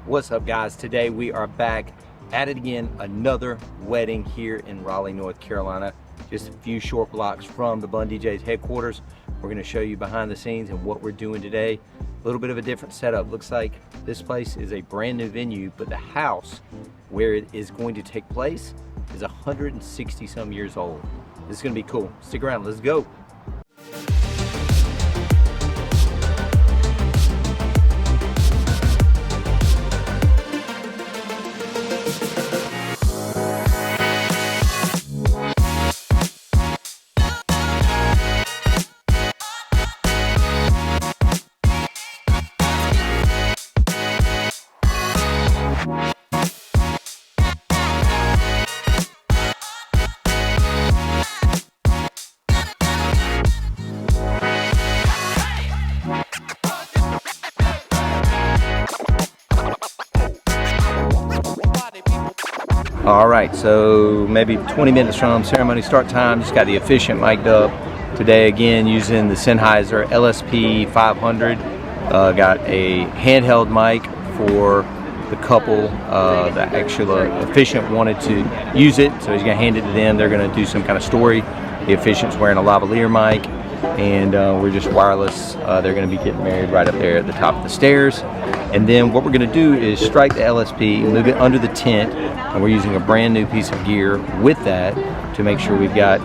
What's up, guys? Today we are back at it again, another wedding here in Raleigh, North Carolina, just a few short blocks from the Bun DJ's headquarters. We're going to show you behind the scenes and what we're doing today. A little bit of a different setup. Looks like this place is a brand new venue, but the house where it is going to take place is 160 some years old. This is going to be cool. Stick around, let's go. All right, so maybe 20 minutes from ceremony start time, just got the Efficient mic'd up. Today again using the Sennheiser LSP 500. Got a handheld mic for the couple. The actual Efficient wanted to use it, so he's gonna hand it to them. They're gonna do some kind of story. The Efficient's wearing a lavalier mic, and we're just wireless. They're gonna be getting married right up there at the top of the stairs. And then what we're gonna do is strike the LSP, move it under the tent, and we're using a brand new piece of gear with that to make sure we've got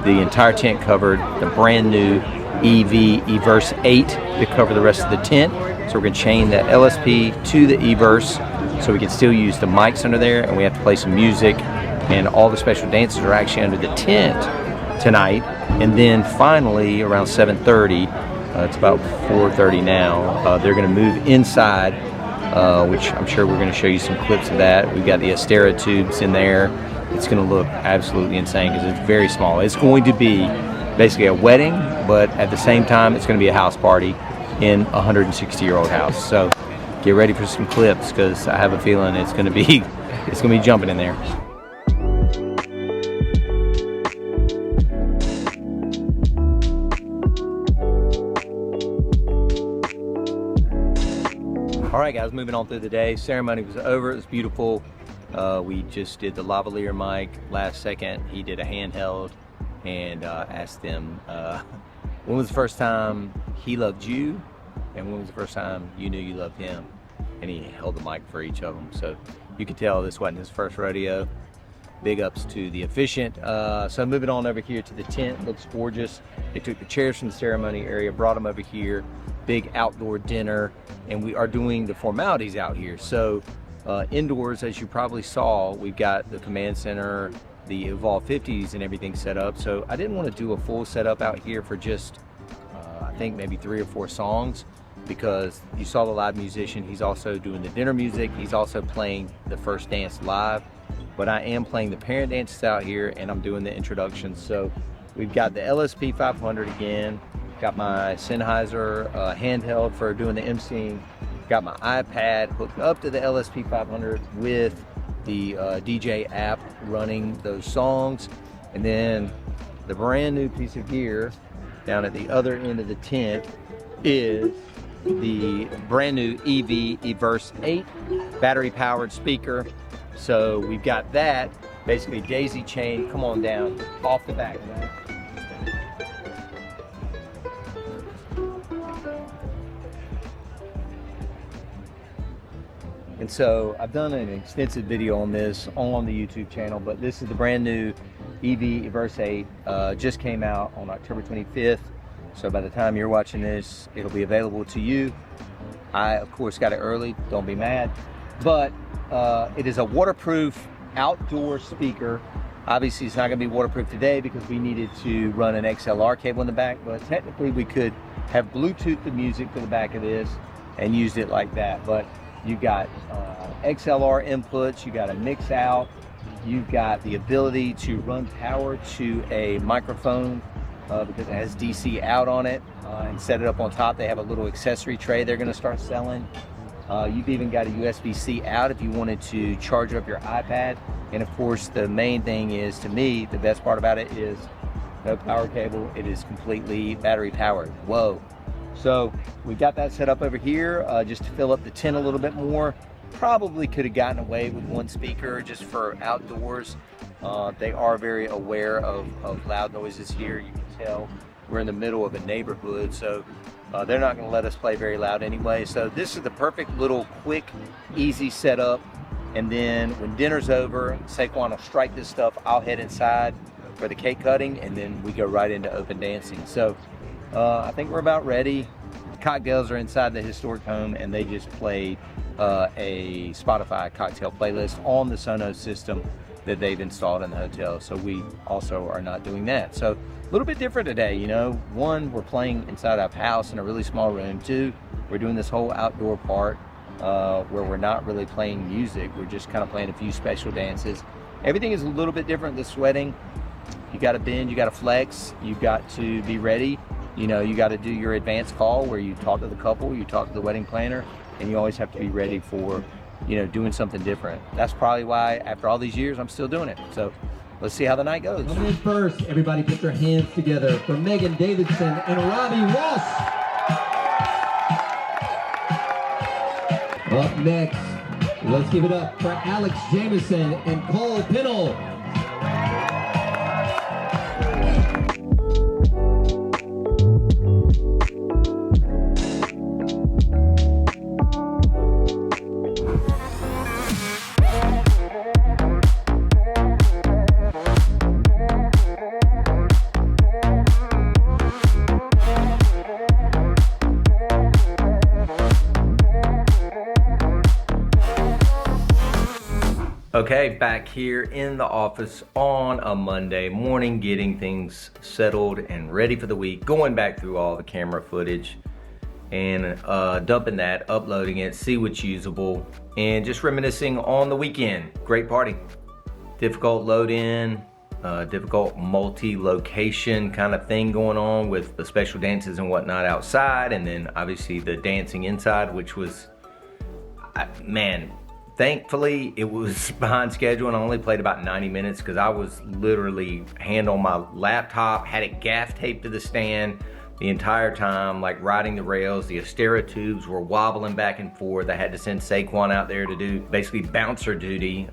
the entire tent covered, the brand new Everse 8 to cover the rest of the tent. So we're gonna chain that LSP to the Everse so we can still use the mics under there, and we have to play some music, and all the special dances are actually under the tent tonight. And then finally around 7:30, it's about 4:30 now, they're gonna move inside, which I'm sure we're gonna show you some clips of that. We've got the Astera tubes in there. It's gonna look absolutely insane because it's very small. It's going to be basically a wedding, but at the same time, it's gonna be a house party in a 160-year-old house. So get ready for some clips because I have a feeling it's gonna be jumping in there. All right, guys, moving on through the day. Ceremony was over. It was beautiful. We just did the lavalier mic last second. He did a handheld, and asked them when was the first time he loved you, and when was the first time you knew you loved him. And he held the mic for each of them, so you could tell this wasn't his first rodeo. Big ups to the Efficient. So moving on over here to the tent. Looks gorgeous. They took the chairs from the ceremony area, brought them over here. Big outdoor dinner, and we are doing the formalities out here. So indoors, as you probably saw, we've got the command center, the Evolve 50s and everything set up. So I didn't want to do a full setup out here for just I think maybe 3 or 4 songs, because you saw the live musician. He's also doing the dinner music. He's also playing the first dance live, but I am playing the parent dances out here, and I'm doing the introductions. So we've got the LSP 500 again. Got my Sennheiser handheld for doing the emceeing. Got my iPad hooked up to the LSP 500 with the DJ app running those songs. And then the brand new piece of gear down at the other end of the tent is the brand new Everse 8 battery powered speaker. So we've got that basically daisy chain, come on down, off the back, man. And so I've done an extensive video on this on the YouTube channel, but this is the brand new Everse 8. Just came out on October 25th. So by the time you're watching this, it'll be available to you. I, of course, got it early, don't be mad. But it is a waterproof outdoor speaker. Obviously, it's not gonna be waterproof today because we needed to run an XLR cable in the back, but technically we could have Bluetooth the music to the back of this and used it like that. But you've got XLR inputs, you got a mix out, you've got the ability to run power to a microphone because it has DC out on it, and set it up on top. They have a little accessory tray they're gonna start selling. You've even got a USB-C out if you wanted to charge up your iPad. And of course, the main thing is, to me, the best part about it is no power cable. It is completely battery powered. Whoa. So we got that set up over here just to fill up the tent a little bit more. probably could have gotten away with one speaker just for outdoors. They are very aware of loud noises here. You can tell we're in the middle of a neighborhood, so they're not going to let us play very loud anyway. So this is the perfect little quick, easy setup. And then when dinner's over, Saquon will strike this stuff. I'll head inside for the cake cutting, and then we go right into open dancing. So I think we're about ready. Cocktails are inside the historic home, and they just played a Spotify cocktail playlist on the Sonos system that they've installed in the hotel. So we also are not doing that. So a little bit different today, you know. One, we're playing inside our house in a really small room. Two, we're doing this whole outdoor part where we're not really playing music. We're just kind of playing a few special dances. Everything is a little bit different this wedding. You got to bend, you got to flex, you got to be ready. You know, you got to do your advance call where you talk to the couple, you talk to the wedding planner, and you always have to be ready for, you know, doing something different. That's probably why after all these years I'm still doing it. So let's see how the night goes. Coming in first, everybody put their hands together for Megan Davidson and Robbie Ross. Up next, let's give it up for Alex Jameson and Cole Pinnell. Okay, back here in the office on a Monday morning, getting things settled and ready for the week, going back through all the camera footage and dumping that, uploading it, see what's usable, and just reminiscing on the weekend. Great party. Difficult load in, difficult multi-location kind of thing going on with the special dances and whatnot outside, and then obviously the dancing inside, which was, man, thankfully, it was behind schedule and I only played about 90 minutes because I was literally hand on my laptop, had it gaff taped to the stand the entire time, like riding the rails. The Astera tubes were wobbling back and forth. I had to send Saquon out there to do basically bouncer duty.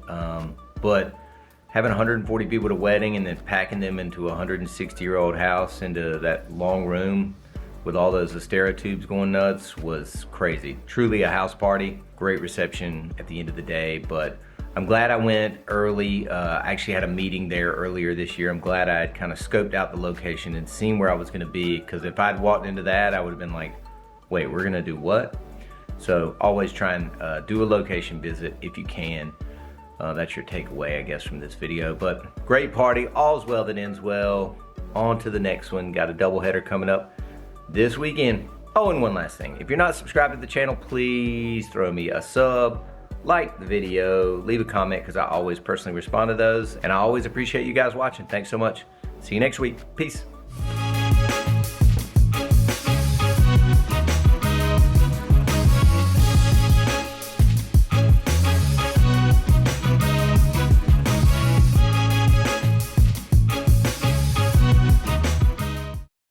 But having 140 people at a wedding and then packing them into a 160-year-old house into that long room with all those Astera tubes going nuts was crazy. Truly a house party. Great reception at the end of the day, but I'm glad I went early. I actually had a meeting there earlier this year. I'm glad I had kind of scoped out the location and seen where I was gonna be, because if I'd walked into that, I would have been like, wait, we're gonna do what? So always try and do a location visit if you can. That's your takeaway, I guess, from this video. But great party, all's well that ends well. On to the next one. Got a doubleheader coming up this weekend. Oh, and one last thing. If you're not subscribed to the channel, please throw me a sub, like the video, leave a comment, because I always personally respond to those. And I always appreciate you guys watching. Thanks so much. See you next week. Peace.